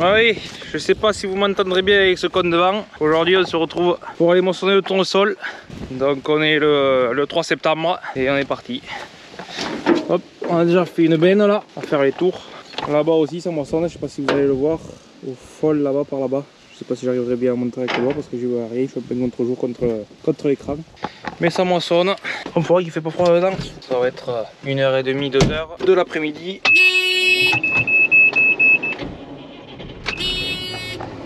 Ah oui, je sais pas si vous m'entendrez bien avec ce cône devant. Aujourd'hui on se retrouve pour aller moissonner le tournesol. Donc on est le 3 septembre et on est parti. Hop, on a déjà fait une benne là, à faire les tours. Là-bas aussi ça moissonne, je sais pas si vous allez le voir. Au fol là-bas, par là-bas. Je sais pas si j'arriverai bien à montrer avec le doigt parce que je vois rien, je suis un peu contre-jour contre l'écran. Mais ça moissonne. On pourrait qu'il fait pas froid dedans. Ça va être 1h30, 2h de l'après-midi.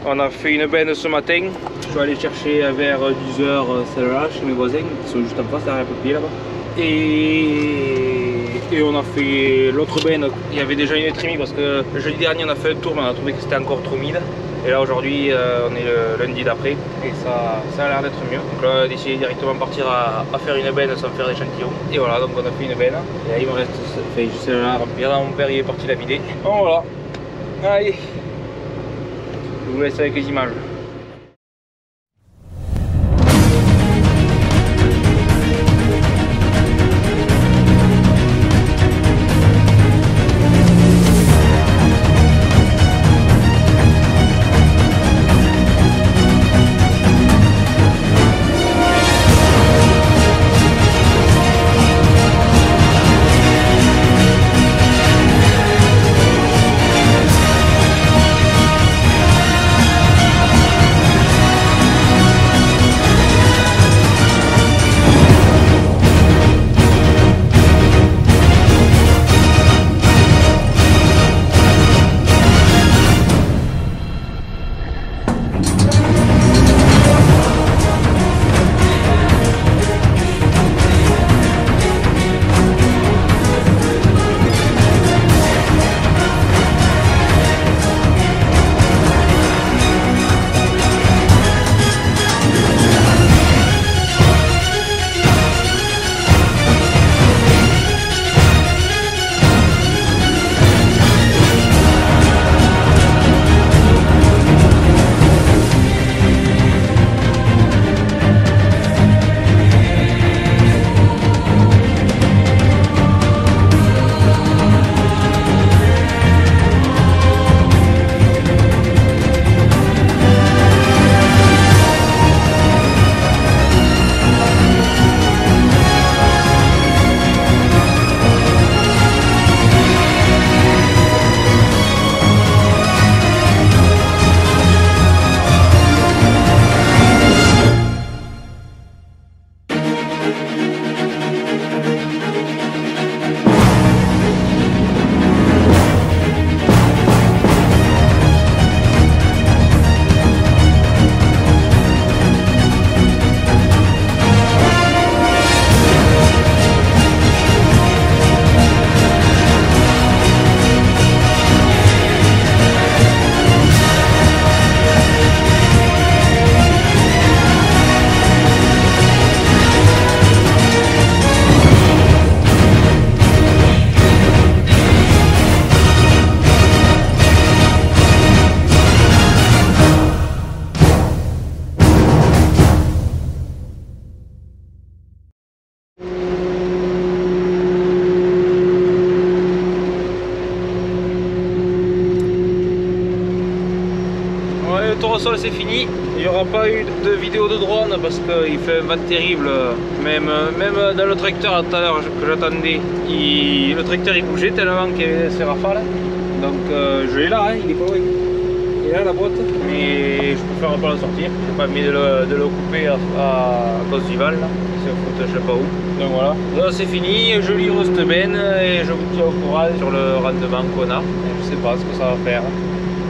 On a fait une benne ce matin. Je vais aller chercher vers 10h celle-là chez mes voisins qui sont juste en face derrière le pied là-bas. Et on a fait l'autre benne. Il y avait déjà une étrémie parce que le jeudi dernier on a fait un tour mais on a trouvé que c'était encore trop humide. Et là aujourd'hui on est le lundi d'après et ça a l'air d'être mieux. Donc là on a décidé directement de partir à faire une benne sans faire d'échantillon. Et voilà, donc on a fait une benne. Et là il me reste celle-là à remplir. Là mon père il est parti la vider. Bon voilà. Allez. Je vous laisse avec les images. Le tournesol c'est fini, il n'y aura pas eu de vidéo de drone parce qu'il fait un vent terrible, même dans le tracteur tout à l'heure que j'attendais, le tracteur il bougeait tellement qu'il y avait ces rafales, donc je l'ai là, hein, il est pas loin, il est là la boîte, mais je préfère pas le sortir, j'ai pas envie de le couper à cause du vent là, c'est foutu je sais pas où, donc voilà, là c'est fini, je livre cette benne et je vous tiens au courant sur le rendement qu'on a, je sais pas ce que ça va faire.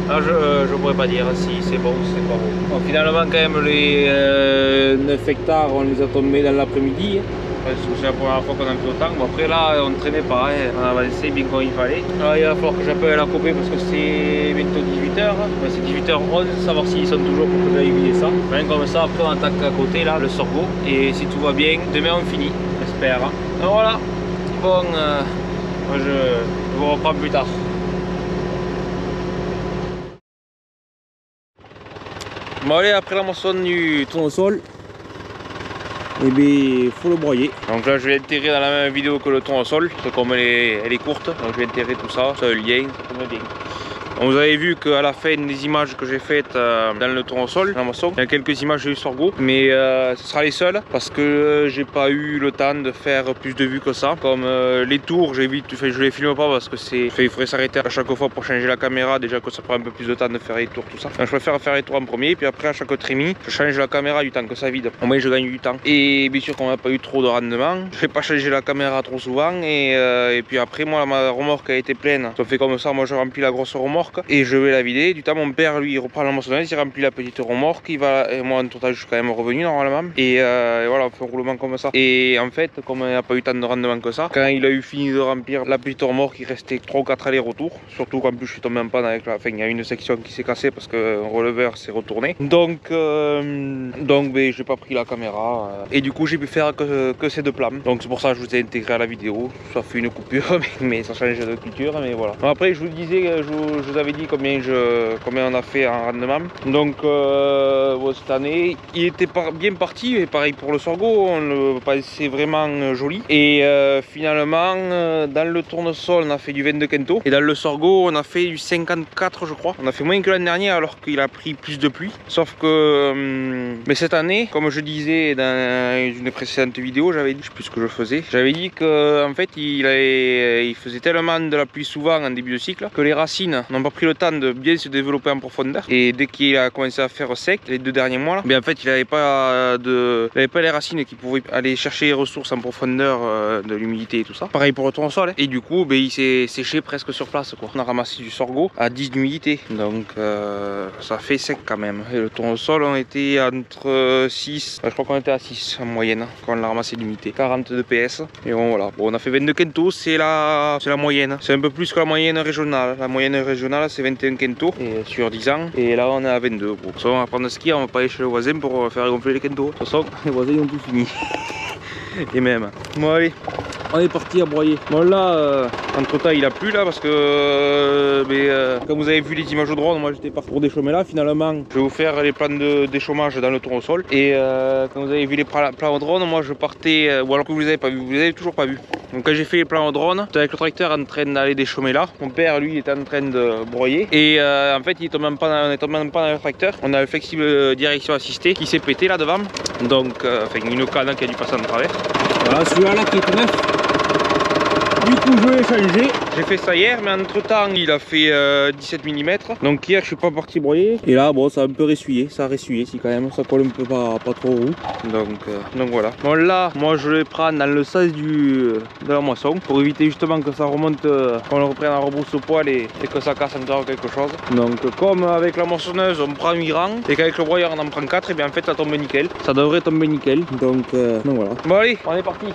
Là, je pourrais pas dire si c'est bon ou si c'est pas bon. Bon, finalement, quand même, les 9 hectares, on les a tombés dans l'après-midi. C'est la première fois qu'on en fait autant. Bon, après, là, on ne traînait pas. Hein. On a avancé bien comme il fallait. Là, il va falloir que j'appelle la copée parce que c'est bientôt 18h. Ben, c'est 18h11, savoir s'ils sont toujours pour que j'aille vider ça. Ben, comme ça, après, on attaque à côté, là, le sorgho. Et si tout va bien, demain, on finit. J'espère. Hein. Donc voilà. Bon, moi, je vous reprends plus tard. Bon allez, après la moisson du tournesol, et bien il faut le broyer. Donc là je vais l'intégrer dans la même vidéo que le tournesol, parce que comme elle est courte, donc je vais intégrer tout ça, ça a un lien, ça tourne bien. Vous avez vu qu'à la fin des images que j'ai faites dans le tournesol, dans la moisson, il y a quelques images du sorgho, mais ce sera les seules parce que j'ai pas eu le temps de faire plus de vues que ça. Comme les tours, j'évite, je les filme pas parce que il faudrait s'arrêter à chaque fois pour changer la caméra, déjà que ça prend un peu plus de temps de faire les tours, tout ça. Donc je préfère faire les tours en premier, puis après à chaque trémie, je change la caméra du temps que ça vide. Au moins je gagne du temps. Et bien sûr qu'on n'a pas eu trop de rendement, je vais pas changer la caméra trop souvent et puis après moi ma remorque a été pleine. Ça fait comme ça, moi je remplis la grosse remorque et je vais la vider. Du temps mon père lui il reprend la moissonneuse, il remplit la petite remorque, il va et moi en total je suis quand même revenu normalement. Et voilà, on fait un roulement comme ça. Et en fait, comme il n'y a pas eu tant de rendement que ça, quand il a eu fini de remplir la petite remorque, il restait 3 ou 4 allers-retours. Surtout qu'en plus je suis tombé en panne avec la. Enfin, il y a une section qui s'est cassée parce que le releveur s'est retourné. Donc ben, j'ai pas pris la caméra. Et du coup j'ai pu faire que ces deux plans. Donc c'est pour ça que je vous ai intégré à la vidéo. Ça fait une coupure, mais ça change de culture. Mais voilà. Bon, après je vous disais, je vous avais dit combien on a fait en rendement. Donc bon, cette année, il était bien parti. Et pareil pour le sorgho, on le pensait vraiment joli. Et finalement, dans le tournesol, on a fait du 22 quinto. Et dans le sorgho, on a fait du 54, je crois. On a fait moins que l'année dernière alors qu'il a pris plus de pluie. Sauf que mais cette année, comme je disais dans une précédente vidéo, j'avais dit, je sais plus ce que je faisais, j'avais dit que en fait il faisait tellement de la pluie souvent en début de cycle que les racines n'ont pas pris le temps de bien se développer en profondeur. Et dès qu'il a commencé à faire sec, les 2 derniers mois là, mais en fait il n'avait pas les racines qui pouvaient aller chercher les ressources en profondeur de l'humidité et tout ça. Pareil pour le tournesol. Et du coup, ben, il s'est séché presque sur place, quoi. On a ramassé du sorgho à 10 d'humidité. Donc ça fait sec quand même. Et le tournesol, on était entre 6, je crois qu'on était à 6 en moyenne quand on l'a ramassé d'humidité. 42 PS. Et bon voilà. Bon, on a fait 22 quinto, c'est la moyenne. C'est un peu plus que la moyenne régionale. La moyenne régionale, c'est 21 quinto et sur 10 ans. Et là, on est à 22. Bon, de toute façon, on va prendre le ski, on va pas aller chez le voisin pour faire gonfler les quintos. De toute façon, les voisins ils ont tout fini. Et même. Bon allez, on est parti à broyer. Bon là, entre temps il a plu là parce que comme vous avez vu les images au drone, moi j'étais parti pour déchaumer là. Finalement, je vais vous faire les plans de déchaumage dans le tournesol. Et quand vous avez vu les plans au drone, moi je partais, ou alors que vous les avez pas vu, vous les avez toujours pas vu. Donc quand j'ai fait les plans au drone, j'étais avec le tracteur en train d'aller déchaumer là. Mon père lui était en train de broyer. Et en fait il est tombé en panne, on est tombé en panne dans le tracteur. On a le flexible direction assistée qui s'est pété là devant. Donc enfin une canne qui a dû passer en travers. Voilà, celui-là là qui est neuf. Du coup je l'ai changé. J'ai fait ça hier, mais entre temps il a fait 17 mm. Donc hier je suis pas parti broyer. Et là bon ça a un peu ressuyé, ça a ressuyé si quand même, ça colle un peu pas trop roux. Donc voilà. Bon là moi je vais prendre dans le sens de la moisson pour éviter justement que ça remonte, qu'on le reprenne en rebrousse au poil et que ça casse encore quelque chose. Donc comme avec la moissonneuse on prend 8 rangs et qu'avec le broyeur on en prend 4, et bien en fait ça tombe nickel. Ça devrait tomber nickel. Donc voilà. Bon allez, on est parti.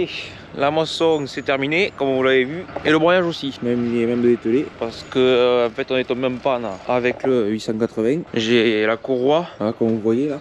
allez, la moisson c'est terminé, comme vous l'avez vu, et le broyage aussi, même dételé, parce que en fait on est tombé en panne avec le 880. J'ai la courroie, voilà, comme vous voyez là.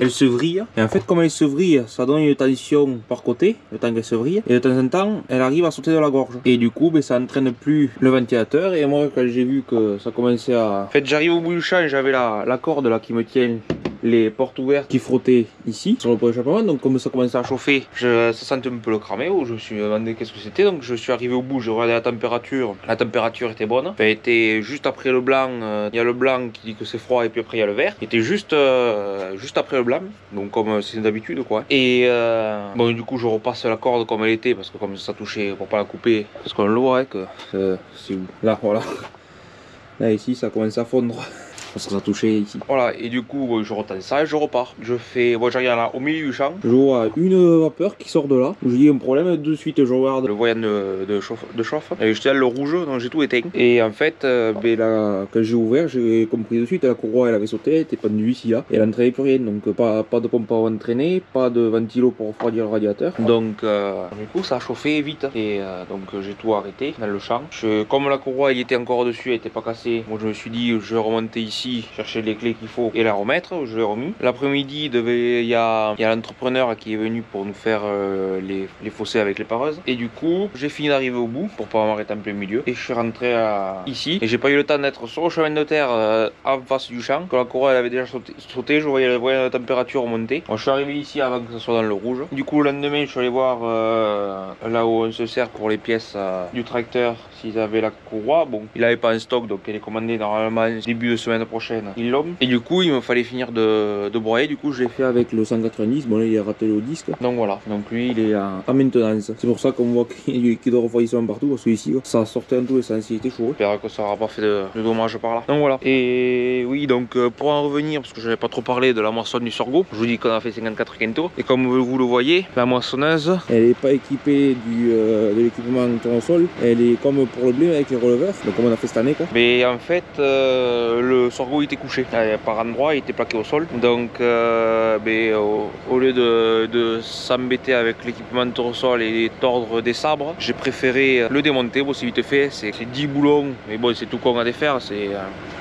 Elle se vrille, et en fait comme elle se vrille, ça donne une tension par côté, le temps qu'elle se vrille, et de temps en temps, elle arrive à sauter de la gorge. Et du coup, ça entraîne plus le ventilateur, et moi quand j'ai vu que ça commençait à... En fait j'arrive au bout du champ, j'avais la corde là qui me tient les portes ouvertes qui frottaient ici, sur le pot d'échappement, donc comme ça commençait à chauffer, ça sentait un peu le craméo, je me suis demandé qu'est-ce que c'était, donc je suis arrivé au bout, j'ai regardé la température était bonne, elle était juste après le blanc, il y a le blanc qui dit que c'est froid, et puis après il y a le vert, qui était juste après le blanc, donc comme c'est d'habitude quoi. Et bon, du coup je repasse la corde comme elle était, parce que comme ça touchait, pour pas la couper, parce qu'on le voit que c'est où, là voilà, là ici ça commence à fondre. Parce que ça touchait ici. Voilà, et du coup, bon, je retente ça et je repars. Je fais, bon, j'arrive là au milieu du champ. Je vois une vapeur qui sort de là. Je dis un problème, de suite je regarde le voyant de chauffe. Et je le rouge, donc j'ai tout éteint. Et en fait, ben, là, quand j'ai ouvert, j'ai compris de suite, la courroie elle avait sauté, elle était pendue ici là. Et elle n'entraînait plus rien. Donc pas de pompe à entraîner, pas de ventilo pour refroidir le radiateur. Donc du coup, ça a chauffé vite. Et donc j'ai tout arrêté dans le champ. Comme la courroie elle était encore dessus, elle était pas cassée. Moi je me suis dit, je vais remonter ici, chercher les clés qu'il faut et la remettre. Je l'ai remis. L'après-midi, il y a l'entrepreneur qui est venu pour nous faire les fossés avec les pareuses. Et du coup, j'ai fini d'arriver au bout pour pas m'arrêter en plein milieu. Et je suis rentré ici. Et j'ai pas eu le temps d'être sur le chemin de terre en face du champ. Quand la courroie elle avait déjà sauté, je voyais la température monter. Bon, je suis arrivé ici avant que ça soit dans le rouge. Du coup, le lendemain, je suis allé voir là où on se sert pour les pièces du tracteur s'ils avaient la courroie. Bon, il avait pas en stock, donc elle est commandée normalement début de semaine prochaine. Ils l'ont. Et du coup, il me fallait finir de broyer. Du coup, je l'ai fait avec le 190. Bon, là, il est raté au disque. Donc voilà. Donc lui, il est en maintenance. C'est pour ça qu'on voit qu'il doit refroidissement partout. Parce que ici, ça sortait en tous les sens. Il était chaud. J'espère que ça n'aura pas fait de dommages par là. Donc voilà. Et oui, donc pour en revenir, parce que je n'avais pas trop parlé de la moissonne du sorgho, je vous dis qu'on a fait 54 quintaux. Et comme vous le voyez, la moissonneuse, elle n'est pas équipée de l'équipement tournesol. Elle est comme pour le blé avec les releveurs. Donc comme on a fait cette année quoi. Mais en fait, le sorgho il était couché. Par endroit, il était plaqué au sol. Donc au lieu de s'embêter avec l'équipement tournesol et tordre des sabres, j'ai préféré le démonter. Bon, c'est vite fait. C'est 10 boulons. Mais bon, c'est tout con à défaire. C'est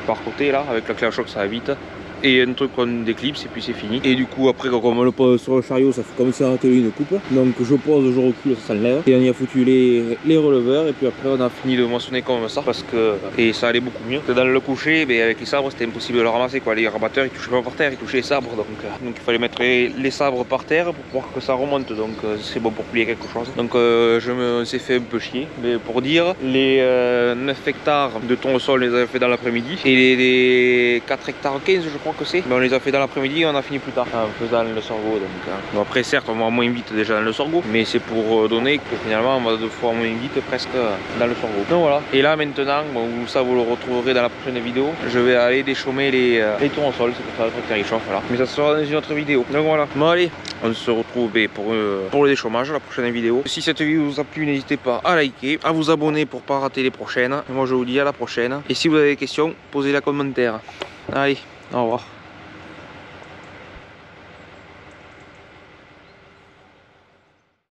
par côté là, avec la clé à choc, ça va vite. Et un truc qu'on déclipse et puis c'est fini. Et du coup après quand on le pose sur le chariot, ça fait comme si on avait une coupe. Donc je pose, je recule, ça s'enlève. Et on y a foutu les releveurs. Et puis après on a fini de moissonner comme ça parce que et ça allait beaucoup mieux. Dans le coucher, avec les sabres c'était impossible de le ramasser quoi. Les rabatteurs ils touchaient pas par terre, ils touchaient les sabres. Donc il fallait mettre les sabres par terre pour voir que ça remonte. Donc c'est bon pour plier quelque chose. Donc je me suis fait un peu chier. Mais pour dire, les 9 hectares de tournesol on les avait fait dans l'après-midi. Et les 4 hectares 15 je crois que c'est. Mais on les a fait dans l'après-midi et on a fini plus tard en faisant le sorgho. Donc, bon, après certes on va moins vite déjà dans le sorgho, mais c'est pour donner que finalement on va 2 fois moins vite presque dans le sorgho. Donc voilà. Et là maintenant, bon, ça vous le retrouverez dans la prochaine vidéo. Je vais aller déchaumer les tournesols, c'est pour ça le tracteur il chauffe là. Mais ça sera dans une autre vidéo. Donc voilà. Bon allez, on se retrouve pour le déchaumage la prochaine vidéo. Si cette vidéo vous a plu, n'hésitez pas à liker, à vous abonner pour pas rater les prochaines. Et moi je vous dis à la prochaine. Et si vous avez des questions, posez-les en commentaire. Allez. Au revoir.